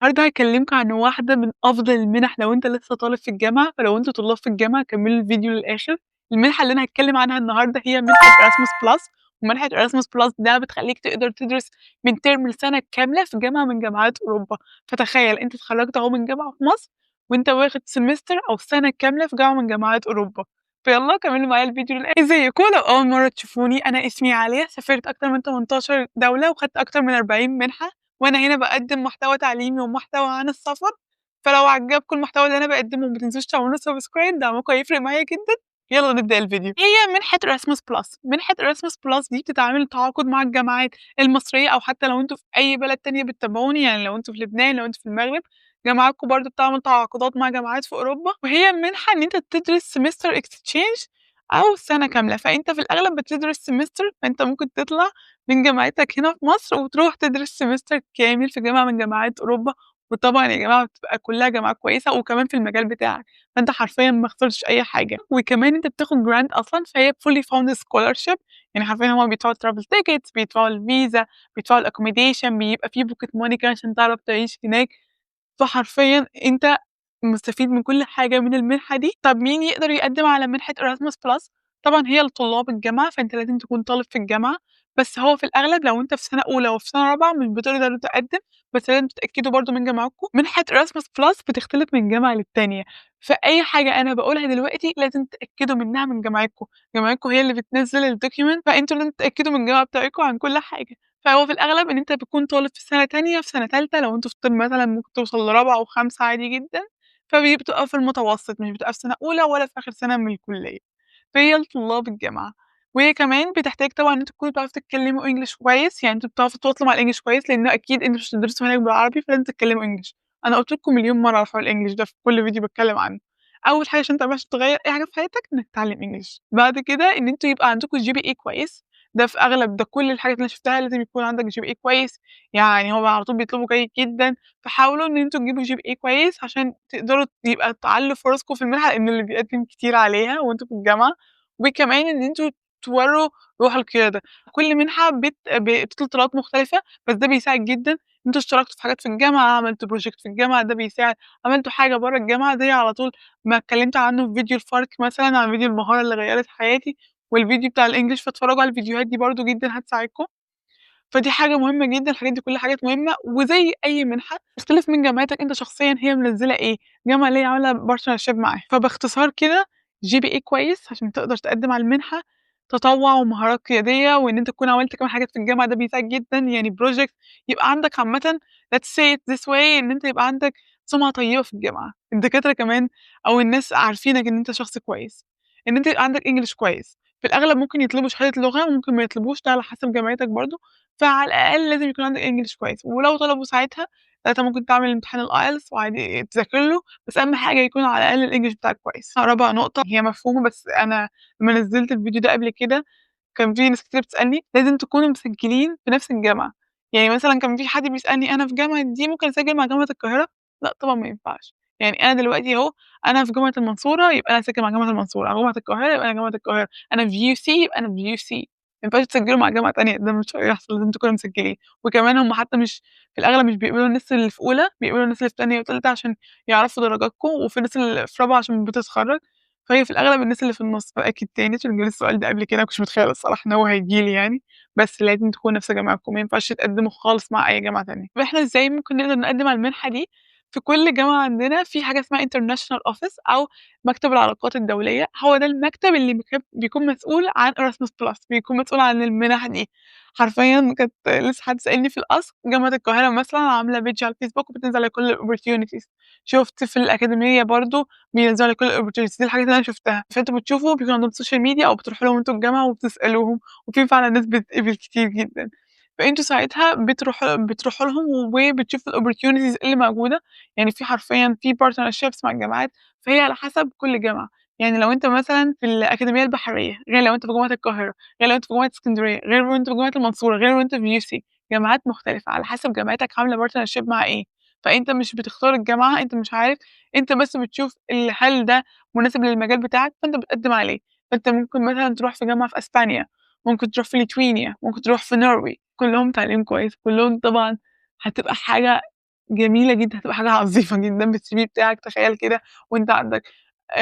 النهارده هاكلمكم عن واحدة من أفضل المنح لو أنت لسه طالب في الجامعة، فلو أنتم طلاب في الجامعة كمّلوا الفيديو للآخر. المنحة اللي أنا هاتكلم عنها النهارده هي منحة Erasmus+، ومنحة Erasmus+ ده بتخلّيك تقدر تدرس من ترم لسنة كاملة في جامعة من جامعات أوروبا. فتخيل أنت اتخرّجت أهو من جامعة في مصر، وأنت واخد سمستر أو سنة كاملة في جامعة من جامعات أوروبا. فيالّا كمّلوا معايا الفيديو إزيكم؟ لو أول مرة تشوفوني أنا اسمي عالية، سافرت أكتر من 18 دولة وخدت أكتر من 40 منحة. وأنا هنا باقدّم محتوى تعليمي ومحتوى عن السفر. فلو عجبكم المحتوى اللي أنا باقدّمه ما تنسوش تعملوا subscribe، دعمكم هيفرق معايا جدًا. يالّا نبدأ الفيديو. هي منحة Erasmus+. منحة Erasmus+ دي بتتعامل تعاقد مع الجامعات المصرية، أو حتى لو أنتم في أي بلد تانية بتتابعوني، يعني لو أنتم في لبنان، لو أنتم في المغرب، جامعاتكم برضه بتعمل تعاقدات مع جامعات في أوروبا. وهي منحة إن أنت تدرس semester exchange أو سنة كاملة. فأنت في الأغلب بتدرس semester، فأنت ممكن تطلع من جامعتك هنا في مصر وتروح تدرس سمستر كامل في جامعة من جامعات أوروبا. وطبعًا يا جماعة بتبقى كلّها جامعات كويسة وكمان في المجال بتاعك، فأنت حرفيًا ما خسرتش أي حاجة. وكمان أنت بتاخد grant أصلًا، فهي fully funded scholarship. يعني حرفيًا هُم بيدفعوا الtravel tickets، بيدفعوا الفيزا، بيدفعوا الaccommodation، بيبقى في pocket money كده عشان تعرف تعيش هناك. فحرفيًا أنت مستفيد من كل حاجة من المنحة دي. طب مين يقدر يقدّم على منحة Erasmus+؟ طبعًا هي لطلاب الجامعة، فأنت لازم تكون طالب في الجامعة. بس هو في الأغلب لو أنت في سنة أولى وفي سنة رابعة مش بتقدر تقدّم، بس لازم تتأكدوا برضه من جامعتكم. منحة Erasmus+ بتختلف من جامعة للتانية، فأي حاجة أنا باقولها دلوقتي لازم تتأكدوا منها من جامعتكم. جامعتكم هي اللي بتنزّل الdocument، فأنتم لازم تتأكدوا من الجامعة بتاعتكم عن كل حاجة. فهو في الأغلب إن أنت بتكون طالب في سنة تانية، في سنة تالتة، لو أنتم في طِب مثلًا ممكن توصل لرابعة وخامسة عادي جدًا. بتبقى في المتوسط، مش بتبقى في سنة أولى ولا في آخر سنة من الكلية. فهي لطلاب الجامعة. وهي كمان بتحتاج طبعًا إن أنتم تكونوا بتعرفوا تتكلموا English كويس، يعني أنتم بتعرفوا تتواصلوا مع الEnglish كويس، لإن أكيد أنتم مش هتدرسوا هناك بالعربي، فلازم تتكلموا English. أنا قُلت لكم مليون مرّة على حوار الEnglish ده في كل فيديو باتكلم عنه. أول حاجة عشان تعرف تغيّر أي حاجة في حياتك إنك تتعلم English. بعد كده إن أنتم يبقى عندكم GPA كويس. ده في أغلب ده كل الحاجات اللي أنا شُفتها لازم يكون عندك GPA كويس. يعني هو على طول بيطلبوا جيد جدًا. فحاولوا إن أنتم تجيبوا GPA كويس عشان تقدروا يبقى تعلّوا فرصكم في المنحة، لإن اللي بيقدّم كتير عليها وأنتم في الجامعة. وكمان إن أنتم تورّوا روح القيادة. كل منحة بتطلب طلبات مختلفة، بس ده بيساعد جدًا. أنتم اشتركتوا في حاجات في الجامعة، عملتوا project في الجامعة، ده بيساعد. عملتوا حاجة برّه الجامعة، زي على طول ما اتكلمت عنه في فيديو الفرق مثلًا، عن فيديو المهارة اللي غيّرت حياتي، والفيديو بتاع الEnglish، فاتفرّجوا على الفيديوهات دي برضه جدًا هتساعدكم. فدي حاجة مهمة جدًا، الحاجات دي كلّها حاجات مهمة. وزي أي منحة تختلف من جامعتك أنت شخصيًا هي منزّلة إيه. الجامعة اللي هي عاملة partnership معاها. فباختصار كده GPA كويس عشان تقدر تقدّم على المنحة، تطوّع ومهارات قيادية، وإن أنت تكون عملت كمان حاجات في الجامعة ده بيساعد جدًا، يعني project. يبقى عندك عامةً let's say it this way، إن أنت يبقى عندك سُمعة طيبة في الجامعة. الدكاترة كمان أو الناس عارفينك إن أنت شخص كويس. إن أنت يبقى عندك English كويس. في الأغلب ممكن يطلبوا شهادة لغة وممكن ما يطلبوش، ده على حسب جامعتك برضه. فعلى الأقل لازم يكون عندك English كويس. ولو طلبوا ساعتها ممكن تعمل امتحان الIELTS وعادي تذاكر له، بس أهم حاجة يكون على الأقل الEnglish بتاعك كويس. رابع نقطة هي مفهومة، بس أنا لمّا نزّلت الفيديو ده قبل كده كان في ناس كتير بتسألني لازم تكونوا مسجلين في نفس الجامعة. يعني مثلًا كان في حد بيسألني أنا في جامعة دي ممكن أسجل مع جامعة القاهرة؟ لأ طبعًا ما ينفعش. يعني أنا دلوقتي أهو أنا في جامعة المنصورة، يبقى أنا أسجل مع جامعة المنصورة. أنا جامعة القاهرة يبقى أنا جامعة القاهرة. أنا في UC يبقى أنا في UC. ما ينفعش تسجلوا مع جامعة تانية، ده مش هيحصل، لازم تكونوا مسجلين. وكمان هم حتى مش في الأغلب مش بيقبلوا الناس اللي في أولى، بيقبلوا الناس اللي في تانية وتالتة عشان يعرفوا درجاتكم، وفي الناس اللي في رابعة عشان بتتخرج. فهي في الأغلب الناس اللي في النُص. فأكيد تاني عشان جالي السؤال ده قبل كده، ما كنتش متخيلة الصراحة إن هو هييجي لي يعني. بس لازم تكونوا نفس جامعتكم، ما ينفعش تقدّموا خالص مع أي جامعة تانية. طب إحنا إزاي ممكن نقدر نقدّم على المنحة دي؟ في كل جامعة عندنا في حاجة اسمها international office أو مكتب العلاقات الدولية. هو ده المكتب اللي بيكون مسؤول عن Erasmus+، بيكون مسؤول عن المنح دي. حرفيًا كانت لسه حد سائلني في القصر، جامعة القاهرة مثلًا عاملة page على الفيسبوك وبتنزل عليه كل الopportunities. شُفت في الأكاديمية برضه بينزّلوا على كل الopportunities. دي الحاجات اللي أنا شُفتها. فأنتم بتشوفوا بيكون عندهم social media أو بتروحوا لهم أنتم الجامعة وبتسألوهم، وفي فعلًا ناس بتتقبل كتير جدًا. فأنتم ساعتها بتروحوا لهم وبتشوفوا الopportunities اللي موجودة. يعني في حرفيًا في partnerships مع الجامعات، فهي على حسب كل جامعة. يعني لو أنت مثلًا في الأكاديمية البحرية، غير لو أنت في جامعة القاهرة، غير لو أنت في جامعة إسكندرية، غير لو أنت في جامعة المنصورة، غير لو أنت في UC. جامعات مختلفة على حسب جامعتك عاملة partnership مع إيه. فأنت مش بتختار الجامعة، أنت مش عارف. أنت بس بتشوف هل ده مناسب للمجال بتاعك، فأنت بتقدّم عليه. فأنت ممكن مثلًا تروح في جامعة في أسبانيا، ممكن تروح في ليتوانيا، ممكن تروح في نرويج، كلّهم تعليم كويس، كلّهم طبعًا هتبقى حاجة جميلة جدًا، هتبقى حاجة عظيمة جدًا بالCV بتاعك. تخيّل كده وأنت عندك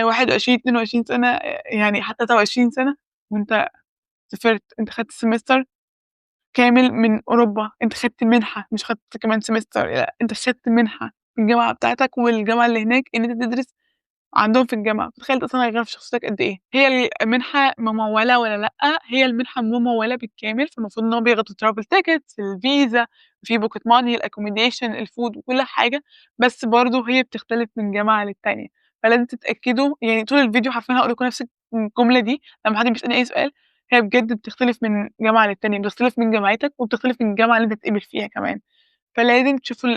21، 22 سَنة يعني حتى 23 سَنة وأنت سافرت، أنت خدت semester كامل من أوروبا، أنت خدت منحة مش خدت كمان semester لأ، أنت خدت منحة من الجامعة بتاعتك والجامعة اللي هناك إن أنت تدرس عندهم في الجامعة، متخيّل ده أصلًا هيغيّر في شخصيتك قد إيه. هي المنحة ممولة والّا لأ؟ هي المنحة ممولة بالكامل، فالمفروض إن هُم بيغطوا الtravel tickets، الفيزا، في pocket money، الaccommodation، الfood وكل حاجة، بس برضه هي بتختلف من جامعة للتانية، فلازم تتأكدوا يعني طول الفيديو حرفيًا هاقول لكم نفس الجملة دي لمّا حد بيسألني أي سؤال، هي بجد بتختلف من جامعة للتانية، بتختلف من جامعتك وبتختلف من الجامعة اللي أنت هتتقبل فيها كمان. لازم تشوفوا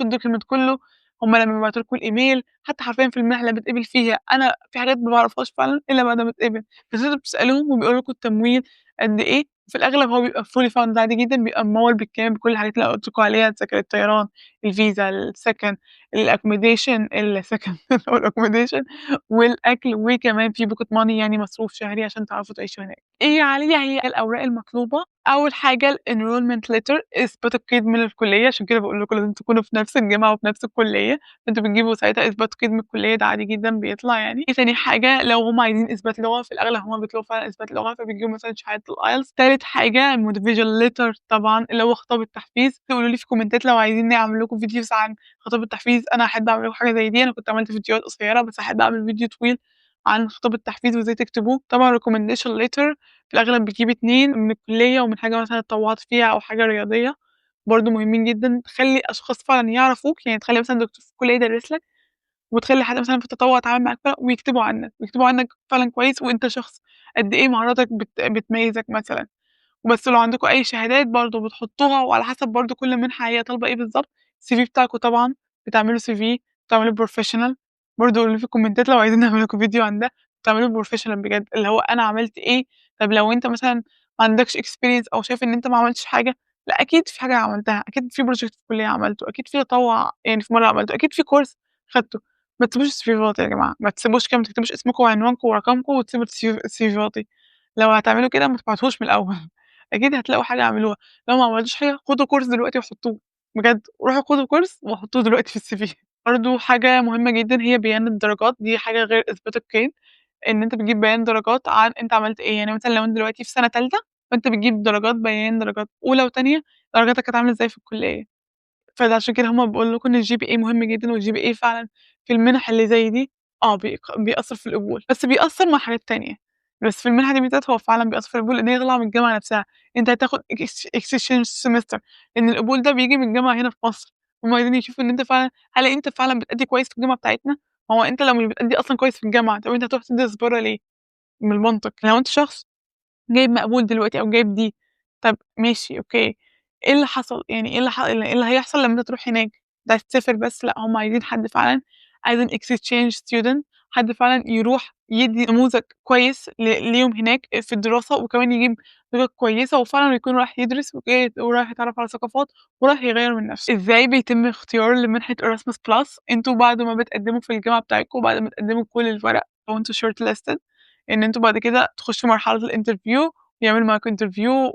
الdocument كلّه، هُم لمّا بيبعتوا لكم الإيميل، حتى حرفيًا في المنح اللي باتقبل فيها، أنا في حاجات ما باعرفهاش فعلًا إلا بعد ما اتقبل، بس أنتم بتسألوهم وبيقولوا لكم التمويل قد إيه، وفي الأغلب هو بيبقى fully funded عادي جدًا، بيبقى مموّل بالكامل بكل الحاجات اللي أنا قُلت لكم عليها، تذاكر الطيران، الفيزا، السكن، الaccommodation السكن والaccommodation والأكل، وكمان في pocket money يعني مصروف شهري عشان تعرفوا تعيشوا هناك. إيه يا علي هي الأوراق المطلوبة، أول حاجة الenrollment letter إثبات القيد من الكلية، عشان كده باقول لكم لازم تكونوا في نفس الجامعة وفي نفس الكلية، فأنتم بتجيبوا ساعتها إثبات قيد من الكلية ده عادي جدًا بيطلع يعني. إيه تاني حاجة لو هُم عايزين إثبات لغة، في الأغلب هُم بيطلبوا فعلًا إثبات لغة، فبتجيبوا مثلًا شهادة الIELTS. تالت حاجة الmotivational letter طبعًا اللي هو خطاب التحفيز، تقولوا لي في الكومنتات لو عايزينّي أعمل لكم فيديوز عن خطاب التحفيز، أنا هاحب أعمل لكم حاجة زي دي، أنا كنت عملت فيديوهات قصيرة بس هاحب أعمل فيديو طويل عن خطاب التحفيز وإزاي تكتبوه. طبعًا recommendation letter في الأغلب بتجيب 2 من الكلية ومن حاجة مثلًا اتطوعت فيها أو حاجة رياضية، برضه مهمين جدًا، تخلّي أشخاص فعلًا يعرفوك، يعني تخلّي مثلًا دكتور في الكلية يدرس لك، وتخلّي حد مثلًا في التطوع يتعامل معاك ويكتبوا عنك فعلًا كويس، وأنت شخص قد إيه مهاراتك بتميزك مثلًا. وبس لو عندكم أي شهادات برضه بتحطوها، وعلى حسب برضه كل منحة هي طالبة إيه بالضبط، الCV بتاعكم طبعًا بتعملوا CV بتعملوه professional، برضه قولوا لي في الكومنتات لو عايزين نعمل لكم فيديو عن ده، بتعملوه professional بجد، اللي هو أنا عملت إيه. طب لو أنت مثلًا ما عندكش experience أو شايف إن أنت ما عملتش حاجة، لأ أكيد في حاجة عملتها، أكيد في project في الكلية عملته، أكيد في تطوع يعني في مرة عملته، أكيد في course خدته. ما تسيبوش الCV فاضي يا جماعة، ما تسيبوش كده، ما تكتبوش اسمكم وعنوانكم ورقمكم وتسيبوا الCV فاضي، لو هتعملوا كده ما تبعتوهوش من الأول. أكيد هتلاقوا حاجة اعملوها، لو ما عملتوش حاجة خدوا كورس دلوقتي وحطوه، بجد روحوا خدوا كورس وحطوه دلوقتي في الCV. برضه حاجة مهمة جدًا هي بيان الدرجات، دي حاجة غير إثبات القيد، إن أنت بتجيب بيان درجات عن أنت عملت إيه، يعني مثلًا لو أنت دلوقتي في سنة تالتة، فأنت بتجيب بيان درجات أولى وتانية، درجاتك كانت عاملة إزاي في الكلية. فده عشان كده هُم بيقولوا لكم إن الGPA مهم جدًا، والGPA فعلًا في المنح اللي زي دي بيأثّر في القبول، بس بيأثّر مع حاجات تانية، بس في المنحة دي بالذات هو فعلًا بيأثّر في القبول، لإن هي طالعة من الجامعة نفسها، أنت هتاخد exchange semester، لإن القبول ده بييجي من الجامعة هنا في مصر، هُم عايزين يشوفوا إن أنت فعلًا هل أنت فعلًا بتأدّي كويس في الجامعة بتاعتنا؟ ما هو أنت لو مش بتأدّي أصلًا كويس في الجامعة، طَب أنت هتروح تدرس برّه ليه؟ من المنطق، لو أنت شخص جايب مقبول دلوقتي أو جايب D، طب ماشي أوكي، إيه اللي حصل؟ يعني إيه اللي هيحصل لمّا أنت تروح هناك؟ أنت عايز تسافر بس، لأ هُم عايزين حد فعلًا، عايزين exchange student، حد فعلًا يروح يدّي نموذج كويس ليهم هناك في الدراسة، وكمان يجيب درجات كويسة، وفعلًا يكون رايح يدرس ورايح يتعرّف على ثقافات ورايح يغيّر من نفسه. إزاي بيتم اختيار لمنحة Erasmus Plus؟ أنتم بعد ما بتقدّموا في الجامعة بتاعتكم، بعد ما تقدّموا كل الورق وأنتم shortlisted، إن أنتم بعد كده تخشوا مرحلة الinterview، ويعملوا معاكم interview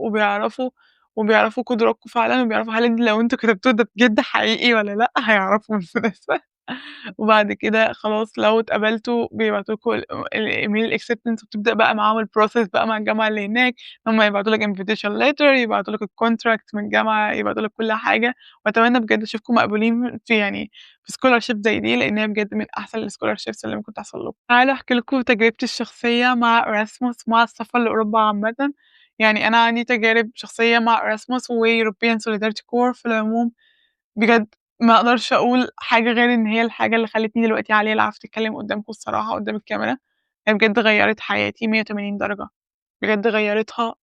وبيعرفوا قدراتكم فعلًا، وبيعرفوا هل لو أنتم كتبتوه ده بجد حقيقي والّا لأ، هيعرفوا بالمناسبة. وبعد كده خلاص لو اتقبلتوا بيبعتوا لكم الإيميل الacceptance، وبتبدأ بقى معاهم الprocess بقى مع الجامعة اللي هناك، هُم يبعتوا لك invitation letter، يبعتوا لك الcontract من الجامعة، يبعتوا لك كل حاجة، وأتمنى بجد أشوفكم مقبولين في scholarship زي دي، لإن هي بجد من أحسن الscholarships اللي ممكن تحصل لكم. تعالوا أحكي لكم تجربتي الشخصية مع Erasmus مع السفر لأوروبا عامةً، يعني أنا عندي تجارب شخصية مع Erasmus وEuropean Solidarity Corps في العموم. بجد ما أقدرش أقول حاجة غير إن هي الحاجة اللي خلّتني دلوقتي عالية اللي عرفت أتكلّم قدّامكم الصراحة قدّام الكاميرا، هي بجد غيّرت حياتي 180 درجة، بجد غيّرتها،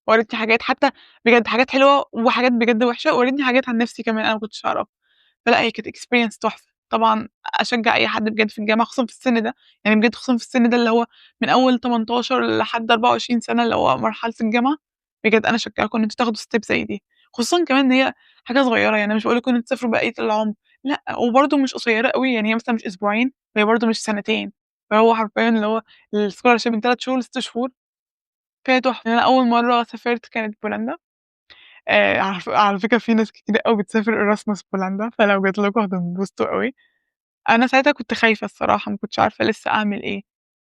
ورّتني حاجات حتى بجد حاجات حلوة وحاجات بجد وحشة، وورّتني حاجات عن نَفْسي كمان أنا ما كنتش أعرفها، فلأ هي كانت experience تحفة. طبعًا أشجّع أي حد بجد في الجامعة خصوصًا في السِن ده، يعني بجد خصوصًا في السِن ده اللي هو من أول 18 لحد 24 سَنة اللي هو مرحلة الجامعة، بجد أنا أشجّعكم إن أنتم تاخدوا step زي دي، خصوصًا كمان إن هي حاجة صغيّرة، يعني أنا مش باقول لكم إن أنتم تسافروا بقية العمر، لأ، وبرضه مش قصيّرة أوي، يعني هي مثلًا مش أسبوعين، وهي برضه مش سنتين، فهو حرفيًا اللي هو الscholarship من 3 شهور ل6 شهور، فهي تحفة. يعني أنا أول مرّة سافرت كانت بولندا، على فكرة في ناس كتيرة أوي بتسافر Erasmus بولندا، فلو جات لكم هتنبسطوا أوي. أنا ساعتها كنت خايفة الصراحة، ما كنتش عارفة لسه أعمل إيه،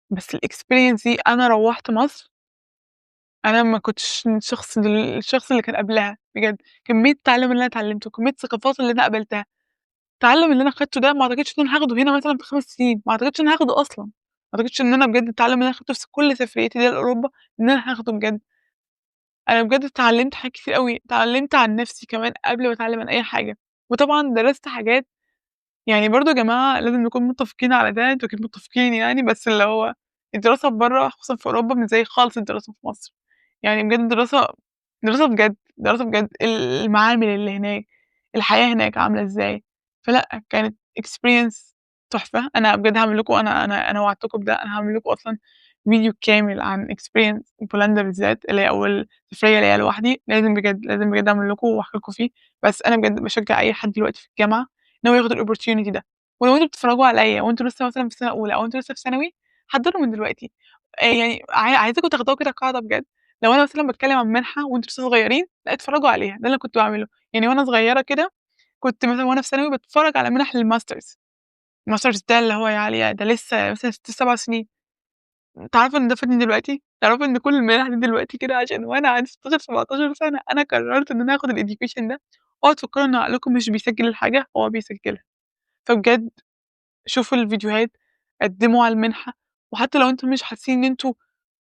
بس الexperience دي أنا روّحت مصر، أنا ما كنتش الشخص اللي كان قبلها بجد. كمية التعلُّم اللي أنا اتعلّمته، كمية الثقافات اللي أنا قابلتها، التعلُّم اللي أنا خدته ده ما أعتقدش إن أنا هاخده هنا مثلًا في 5 سنين، ما أعتقدش إن أنا هاخده أصلًا، ما أعتقدش إن أنا بجد التعلُّم اللي أنا خدته في كل سفريتي دي لأوروبا إن أنا هاخده بجد. أنا بجد اتعلّمت حاجات كتير أوي، اتعلّمت عن نَفْسي كمان قبل ما أتعلّم عن أي حاجة، وطبعًا درست حاجات يعني برضه يا جماعة لازم نكون متّفقين على ده، أنتم أكيد متّفقين يعني، بس اللي هو الدراسة برّه خصوصًا في أوروبا مش زي خالص الدراسة في مصر، يعني بجد دراسة بجد، دراسة بجد، المعامل اللي هناك، الحياة هناك عاملة إزاي، فلأ كانت experience تحفة. أنا بجد هاعمل لكم أنا وعدتكم بده، أنا هاعمل لكم أصلًا فيديو كامل عن experience بولندا بالذات، اللي هي أول سفرية ليّا لوحدي، لازم بجد، لازم بجد أعمل لكم وأحكي لكم فيه، بس أنا بجد باشجّع أي حد دلوقتي في الجامعة إن هو ياخد الopportunity ده، ولو أنتم بتتفرّجوا عليّا وأنتم لسه مثلًا في سنة أولى أو أنتم لسه في ثانوي، حضّروا من دلوقتي، يعني عايزاكم تاخدوها كده قاعدة بجد، لو أنا مثلًا باتكلّم عن منحة وأنتم لسه صغيّرين، لأ اتفرّجوا عليها، ده اللي أنا كنت باعمله، يعني وأنا صغيّرة كده كنت مثلًا وأنا في ثانوي باتفرّج على منح للmasters، الmasters ده اللي هو يا عالية ده لسه مثلًا 6، 7 سنين، تعرفوا إن ده فادني دلوقتي؟ تعرفوا إن كل المنح دي دلوقتي كده عشان وأنا عندي 16، 17 سَنة أنا قررت إن أنا آخد الeducation ده، اوعوا تفكّروا إن عقلكم مش بيسجّل الحاجة، هو بيسجّلها، فبجد شوفوا الفيديوهات، قدّموا على المنحة، وحتى لو أنتم مش حاسين إن أنتم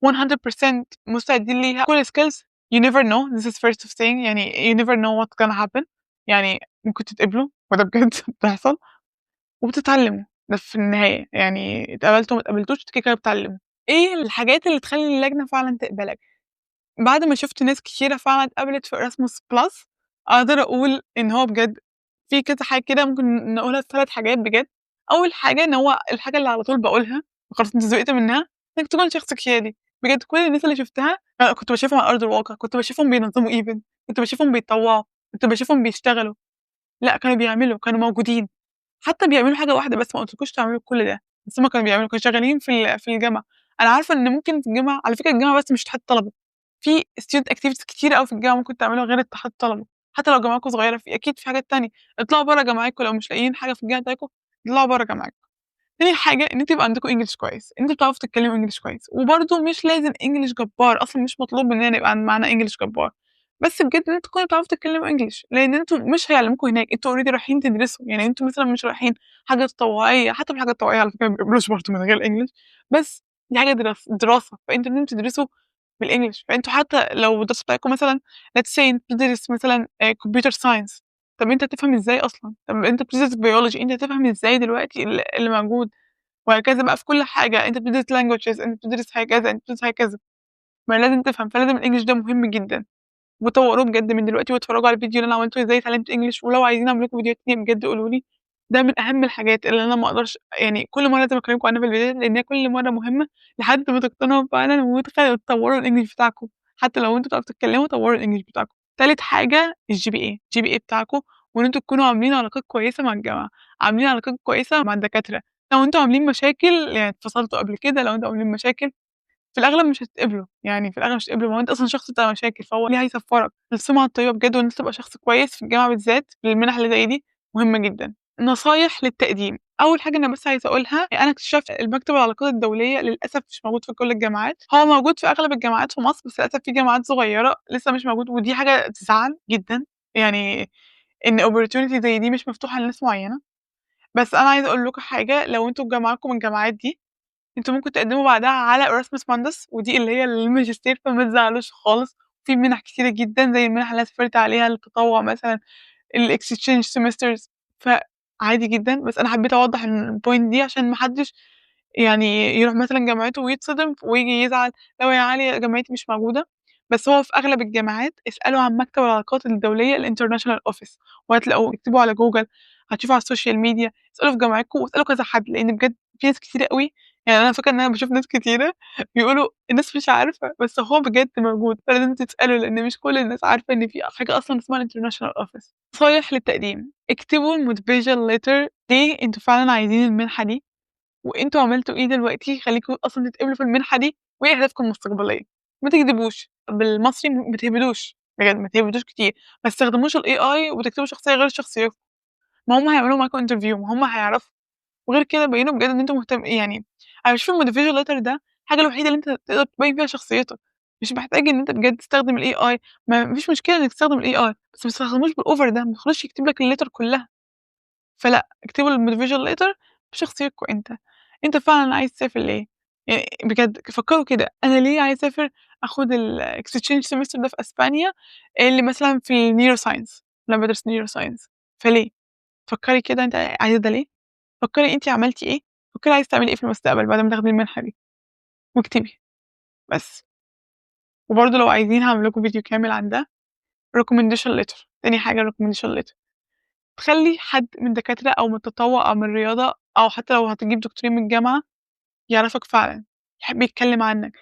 100% مستعدين ليها كل skills you never know this is first of saying يعني you never know what's gonna happen يعني ممكن تتقبلوا وده بجد بتحصل وبتتعلموا، ده في النهاية يعني اتقبلتوا ما اتقبلتوش أنتم كده، كده بتتعلموا. إيه الحاجات اللي تخلّي اللجنة فعلًا تقبلك؟ بعد ما شُفت ناس كتيرة فعلًا اتقبلت في Erasmus Plus أقدر أقول إن هو بجد في كذا حاجة كده ممكن نقولها 3 حاجات بجد. أول حاجة إن هو الحاجة اللي على طول باقولها وخلاص أنت زهقت منها، إنك تكون شخص قيادي، بجد كل الناس اللي شُفتها كنت باشوفهم على أرض الواقع، كنت باشوفهم بينظموا event، كنت باشوفهم بيتطوعوا، كنت باشوفهم بيشتغلوا، لأ كانوا بيعملوا، كانوا موجودين. حتى بيعملوا حاجة واحدة بس ما قُلتلكوش تعملوا كل ده، بس هُم كانوا بيعملوا، كانوا شغالين في الجامعة. أنا عارفة إن ممكن في الجامعة على فكرة الجامعة بس مش اتحاد طلبة، في student activities كتيرة أوي في الجامعة ممكن تعملوها غير اتحاد طلبة، حتى لو جامعتكم صغيرة أكيد في حاجات تانية، اطلعوا برّه جامعتكم لو مش لاقيين حاجة في الجامعة بتاعتكم، اطلعوا برّه جامعتكم. تاني حاجة إن أنتم يبقى عندكم English كويس، إن أنتم بتعرفوا تتكلموا English كويس، وبرضه مش لازم English جبار، أصلًا مش مطلوب مننا يبقى معانا English جبار، بس بجد إن أنتم تكونوا بتعرفوا تتكلموا English، لإن أنتم مش هيعلموكوا هناك، أنتم already رايحين تدرسوا، يعني أنتم مثلًا مش رايحين حاجة تطوعية، حتى في الحاجة التطوعية على فكرة ما بيقبلوش برضه من غير English، بس دي حاجة دراسة، فأنتم لازم تدرسوا بالEnglish، فأنتم حتى لو الدراسة بتاعتكم مثلًا let's say أنت بتدرس مثلًا computer science، طب أنت هتفهم إزاي أصلًا؟ طب أنت بتدرس biology أنت هتفهم إزاي دلوقتي اللي موجود؟ وهكذا بقى في كل حاجة، أنت بتدرس languages أنت بتدرس هكذا، أنت بتدرس هكذا، ما لازم تفهم، فلازم الEnglish ده مهم جدًا، وطوّروه بجد من دلوقتي واتفرّجوا على الفيديو اللي أنا عملته إزاي اتعلمت English، ولو عايزين أعمل لكم فيديوهات تانية بجد قولوا لي، ده من أهم الحاجات اللي أنا ما أقدرش يعني كل مرّة لازم أكلمكم عنها في الفيديوهات، لإن هي كل مرّة مهمة لحد ما تقتنعوا فعلًا تطوّروا الEnglish بتاعكم، حتى لو أنتم بتعرفوا تتكلموا طوّروا الEnglish بتاعكم. تالت حاجة الGPA بتاعكم، وإن أنتم تكونوا عاملين علاقات كويسة مع الجامعة، عاملين علاقات كويسة مع الدكاترة، لو أنتم عاملين مشاكل يعني اتفصلتوا قبل كده، لو أنتم عاملين مشاكل في الأغلب مش هتتقبلوا، يعني في الأغلب مش هتتقبلوا، ما هو أنت أصلًا شخص بتاع مشاكل، فهو ليه هيصفّرك؟ السمعة الطيبة بجد وإن أنت تبقى شخص كويس في الجامعة بالذات، للمنح اللي زي دي مهمة جدًا. نصايح للتقديم، أول حاجة أنا بس عايزة أقولها، أنا اكتشفت المكتب العلاقات الدولية للأسف مش موجود في كل الجامعات، هو موجود في أغلب الجامعات في مصر، بس للأسف في جامعات صغيرة لسه مش موجود، ودي حاجة تزعّل جدًا، يعني إن opportunity زي دي مش مفتوحة لناس معيّنة. بس أنا عايزة أقول لكم حاجة، لو أنتم جامعتكم من الجامعات دي أنتم ممكن تقدّموا بعدها على Erasmus Mundus ودي اللي هي للماجستير، فما تزعلوش خالص، في مِنَح كتيرة جدًا زي المنح اللي أنا سافرت عليها التطوع مثلًا، الexchange semesters فعادي جدًا، بس أنا حبيت أوضّح الpoint دي عشان ما حدّش يعني يروح مثلًا جامعته ويتصدم وييجي يزعل، لو يا عالِية جامعتي مش موجودة، بس هو في أغلب الجامعات اسألوا عن مكتب العلاقات الدولية الinternational office وهتلاقوه، اكتبوا على جوجل، هتشوفوا على السوشيال ميديا، اسألوا في جامعتكم واسألوا كذا حد، لإن بجد في ناس كتيرة أوي يعني أنا فاكرة إن أنا باشوف ناس كتيرة بيقولوا الناس مش عارفة، بس هو بجد موجود، فلازم تسألوا لإن مش كل الناس عارفة إن في حاجة أصلًا اسمها الinternational office. نصايح للتقديم، اكتبوا الmotivation letter ليه أنتم فعلًا عايزين المنحة دي، وأنتم عملتوا إيه دلوقتي يخلّيكم أصلًا تتقبلوا في المنحة دي، وإيه أهدافكم المستقبلية، ما تكدبوش، بالمصري ما تهبدوش. بجد ما تهبطوش كتير، ما تستخدموش الAI وتكتبوا شخصية غير شخصيتكم، ما هُم هيعملوا معاكم interview ما هُم هيعرفوا، وغير كده بيّنوا بجد إن أنتم يعني أنا باشوف الmotivational letter ده الحاجة الوحيدة اللي أنت تقدر تبيّن فيها شخصيتك، مش محتاج إن أنت بجد تستخدم الAI ما فيش مشكلة إنك تستخدم الAI بس ما تستخدموش بالأوفر ده، ما تخلّوش يكتب لك الletter كلّها. فلأ، اكتبوا الmotivational letter بشخصيتكم أنت، أنت فعلًا عايز تسافر ليه؟ بجد فكّروا كده، أنا ليه عايز أسافر آخُد الexchange semester ده في أسبانيا اللي مثلًا في الneuroscience أنا بادرس neuroscience فليه؟ فكّري كده أنتِ عايزة ده ليه؟ فكّري أنتِ عملتِ إيه، فكّري عايزة تعملي إيه في المستقبل بعد ما تاخدي المنحة دي، واكتبي بس. وبرضه لو عايزين هاعمل لكم فيديو كامل عن ده recommendation letter تاني حاجة recommendation letter تخلّي حد من الدكاترة أو من التطوع أو من الرياضة أو حتى لو هتجيب دكتورين من الجامعة يعرفك فعلًا، يحب يتكلّم عنّك،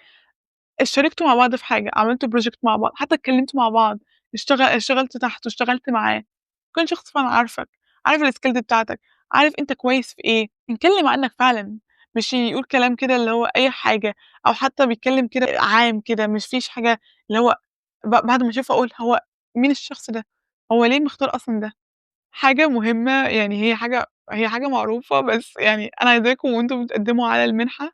اشتركتوا مع بعض في حاجة، عملتوا project مع بعض، حتى اتكلّمتوا مع بعض، اشتغلت تحته، اشتغلت معاه، يكون شخص فعلًا عارفك، عارف الskills بتاعتك، عارف أنت كويس في إيه، يتكلّم عنّك فعلًا، مش يقول كلام كده اللي هو أي حاجة، أو حتى بيتكلّم كده عام كده، مش فيش حاجة اللي هو بعد ما أشوفه أقول هو مين الشخص ده، هو ليه مختار أصلًا ده؟ حاجة مهمة يعني هي حاجة معروفة، بس يعني أنا عايزاكم وأنتم بتقدّموا على المنحة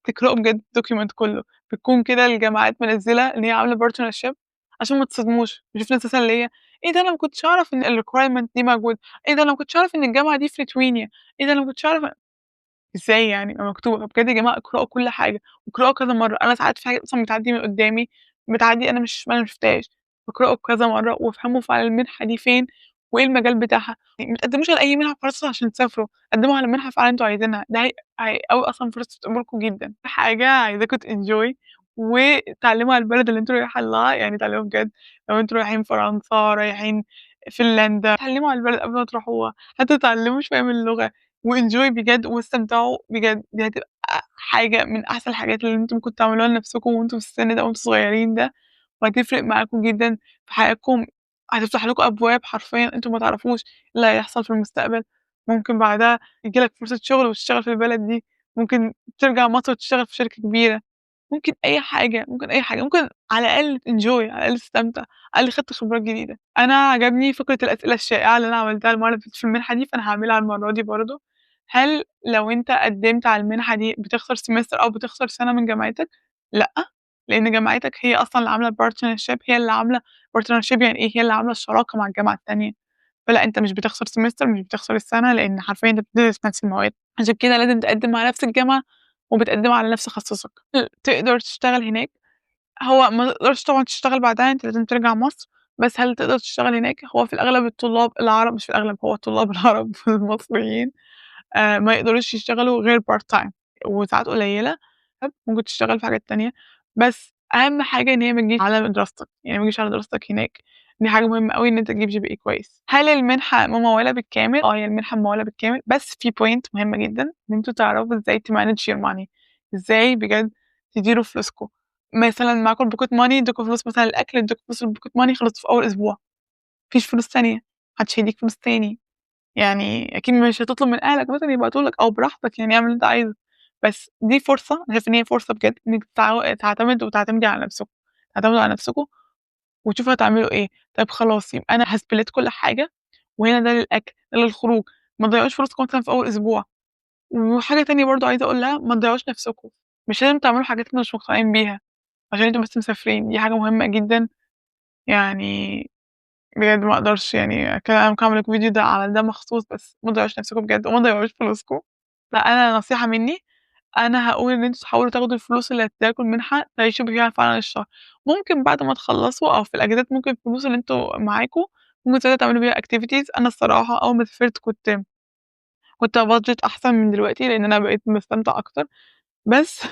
تقرأوا بجد الdocument كلّه، بتكون كده الجامعات منزّلة إن هي عاملة partnership عشان ما تصدموش، باشوف ناس مثلًا اللي هي إيه ده أنا ما كنتش أعرف إن الrequirement دي موجودة، إيه ده أنا ما كنتش أعرف إن الجامعة دي في ليتوانيا، إيه ده أنا ما كنتش أعرف إزاي يعني ما مكتوبة، بجد يا جماعة اقرأوا كل حاجة، واقرأوا كذا مرّة، أنا ساعات في حاجات أصلًا بتعدّي من قدّامي، بتعدّي أنا ما شُفتهاش، واقرأوا كذا مرّة وافهموا فعلًا المنحة دي فين وإيه المجال بتاعها، يعني ما تقدّموش على أي منحة وخلاص عشان تسافروا، قدّموا على منحة فعلًا أنتم عايزينها، ده هيقوي أصلًا فرص قبولكم جدًا. حاجة عايزاكم تenjoy وتتعلّموا على البلد اللي أنتم رايحين لها، يعني اتعلّموا بجد لو أنتم رايحين فرنسا، رايحين فنلندا، اتعلّموا على البلد قبل ما تروحوها، حتى اتعلّموا شوية من اللغة. وenjoy بجد واستمتعوا بجد، دي هتبقى حاجة من أحسن الحاجات اللي أنتم ممكن تعملوها لنفسكم وأنتم في السن ده وأنتم صغيرين ده، وهتفرق معاكم جدًا في حياتكم، هتفتح لكم أبواب حرفيًا أنتم ما تعرفوش إيه اللي هيحصل في المستقبل، ممكن بعدها ييجي لك فرصة شغل وتشتغل في البلد دي، ممكن ترجع مصر وتشتغل في شركة كبيرة، ممكن أي حاجة، ممكن أي حاجة، ممكن على الأقل enjoy على الأقل تستمتع، على الأقل خدت خبرات جديدة. أنا عجبني فكرة الأسئلة الشائعة اللي أنا عملتها المرّة اللي فاتت في المنحة دي، فأنا هاعملها المرّة دي برضه. هل لو أنت قدّمت على المنحة دي بتخسر semester أو بتخسر سَنة من جامعتك؟ لأ، لإن جامعتك هي أصلًا اللي عاملة الpartnership هي اللي عاملة partnership يعني إيه، هي اللي عاملة الشراكة مع الجامعة التانية، فلأ أنت مش بتخسر semester مش بتخسر السَنة، لإن حرفيًا أنت بتدرس نفس المواد، عشان كده لازم تقدّم مع نفس الجامعة وبتقدّم على نفس تخصصك. تقدر تشتغل هناك، هو ما تقدرش طبعًا تشتغل بعدها، أنت لازم ترجع مصر، بس هل تقدر تشتغل هناك؟ هو في الأغلب الطلاب العرب مش في الأغلب، هو الطلاب العرب المصريين ما يقدروش يشتغلوا غير part time وساعات قليلة، ممكن تشتغل في حاجات تانية، بس أهم حاجة إن هي ما تجيش على دراستك، يعني ما تجيش على دراستك هناك، دي حاجة مهمة أوي إن أنت تجيب GPA كويس. هل المنحة ممولة بالكامل؟ هي المنحة ممولة بالكامل، بس في point مهمة جدًا، إن أنتم تعرفوا إزاي تmanage your money إزاي بجد تديروا فلوسكم، مثلًا معاكم الpocket money ادوكوا فلوس مثلًا الأكل، ادوكوا فلوس الpocket money خلصتوا في أول أسبوع، ما فيش فلوس تانية، ما حدش هيديك فلوس تاني. يعني أكيد مش هتطلب من أهلك مثلًا يبعتوا لك أو براحتك يعني اعمل اللي أنت عايزه، بس دي فرصة أنا شايفة إن هي فرصة بجد إنِّك تعتمدوا على نفسكم، تعتمدوا على نفسكم وتشوفوا هتعملوا إيه، طيب خلاص يبقى أنا هاsplit كل حاجة وهنا ده للأكل، ده للخروج، ما تضيّعوش فلوسكم مثلًا في أول أسبوع، وحاجة تانية برضه عايزة أقولها ما تضيّعوش نفسكم، مش لازم تعملوا حاجات أنتم مش مقتنعين بيها عشان أنتم بس مسافرين، دي حاجة مهمة جدًا يعني بجد ما أقدرش يعني أنا ممكن أعمل لكم فيديو ده على ده مخصوص، بس ما تضيّعوش نفسكم بجد وما تضيّعوش فلوسكم. لأ أنا نصيحة منّي، أنا هاقول إن أنتم تحاولوا تاخدوا الفلوس اللي هتدّيها لكم المنحة تعيشوا بيها فعلًا الشهر، ممكن بعد ما تخلّصوا أو في الأجازات ممكن الفلوس اللي أنتم معاكم ممكن ساعتها تعملوا بيها activities أنا الصراحة أول ما سافرت كنت بابادجت أحسن من دلوقتي، لإن أنا بقيت باستمتع أكتر، بس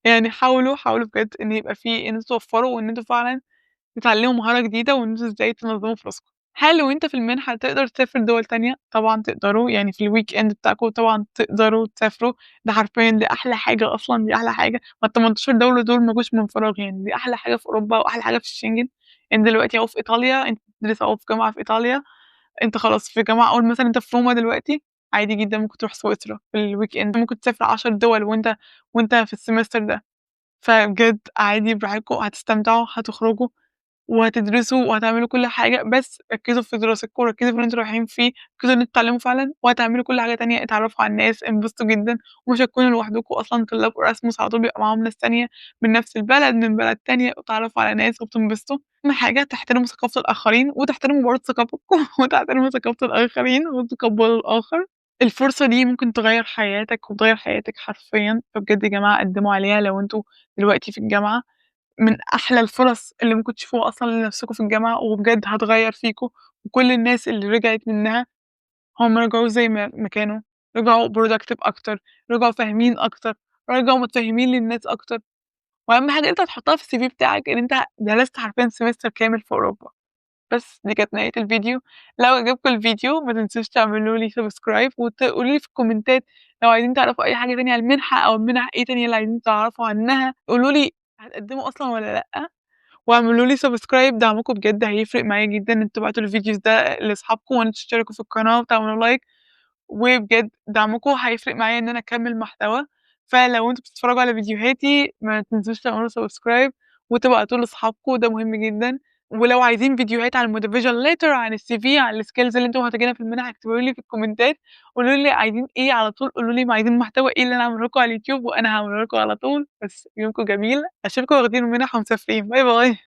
يعني حاولوا بجد إن يبقى في إن أنتم توفّروا وإن أنتم فعلًا تتعلموا مهارة جديدة وإن أنتم إزاي تنظموا فلوسكم. هل وأنت في المنحة تقدر تسافر دول تانية؟ طبعًا تقدروا، يعني في الweekend بتاعكم طبعًا تقدروا تسافروا، ده حرفيًا دي أحلى حاجة أصلًا، دي أحلى حاجة، ما ال18 دولة دول ما جوش من فراغ يعني، دي أحلى حاجة في أوروبا وأحلى حاجة في الشنجن، أنت دلوقتي أهو في إيطاليا، أنت بتدرس أهو في جامعة في إيطاليا، أنت خلاص في جامعة قُل مثلًا أنت في روما دلوقتي، عادي جدًا ممكن تروح سويسرا في الweekend ممكن تسافر 10 دول وأنت في الsemester ده، فبجد عادي براحتكم هتستمتعوا، هتخرجوا. وهتدرسوا وهتعملوا كل حاجة، بس ركّزوا في دراستكم وركّزوا في اللي أنتم رايحين فيه، ركّزوا إن أنتم تتعلموا فعلًا وهتعملوا كل حاجة تانية، اتعرّفوا على الناس، انبسطوا جدًا ومش هتكونوا لوحدكم أصلًا طلاب Erasmus على طول بيبقى معاهم ناس تانية من نفس البلد، من بلد تانية وتتعرّفوا على ناس وبتنبسطوا. أهم حاجة تحترموا ثقافة الآخرين وتحترموا برضه ثقافتكم وتحترموا ثقافة الآخرين وتقبّلوا الآخر. الفرصة دي ممكن تغيّر حياتك وتغيّر حياتِك حرفيًا، فبجد يا جماعة قدّموا عليها لو أنتم دلوقتي في الجامعة. من أحلى الفُرَص اللي ممكن تشوفوها أصلًا لنفسكم في الجامعة، وبجد هتغيّر فيكم، وكل الناس اللي رجعت منها هُم رجعوا زي ما كانوا، رجعوا productive أكتر، رجعوا فاهمين أكتر، رجعوا متفهمين للناس أكتر، وأهم حاجة أنت هتحطها في الCV بتاعك إن أنت درست حرفيًا semester كامل في أوروبا. بس دي كانت نهاية الفيديو، لو عجبكم الفيديو ما تنسوش تعملوا لي subscribe وتقولوا لي في الكومنتات لو عايزين تعرفوا أي حاجة تانية عن المنحة أو المنح إيه تانية اللي عايزين تعرفوا عنها، قولوا لي هتقدموا أصلًا والّا لأ. واعملوا لي subscribe دعمكم بجد هيفرق معايا جدًا إن أنتم تبعتوا الفيديوز ده لأصحابكم وإن أنتم تشتركوا في القناة وتعملوا لايك، وبجد دعمكم هيفرق معايا إن أنا أكمّل محتوى، فلو أنتم بتتفرجوا على فيديوهاتي ما تنسوش تعملوا subscribe وتبعتوه لأصحابكم ده مهم جدًا، ولو عايزين فيديوهات عن الmotivational letter عن الCV عن الskills اللي أنتم محتاجينها في المنح اكتبوا لي في الكومنتات، قولوا لي عايزين إيه على طول، قولوا لي عايزين محتوى إيه اللي أنا أعمله لكم على اليوتيوب وأنا هاعمله لكم على طول، بس يومكم جميل، أشوفكم واخدين المنح ومسافرين، باي باي.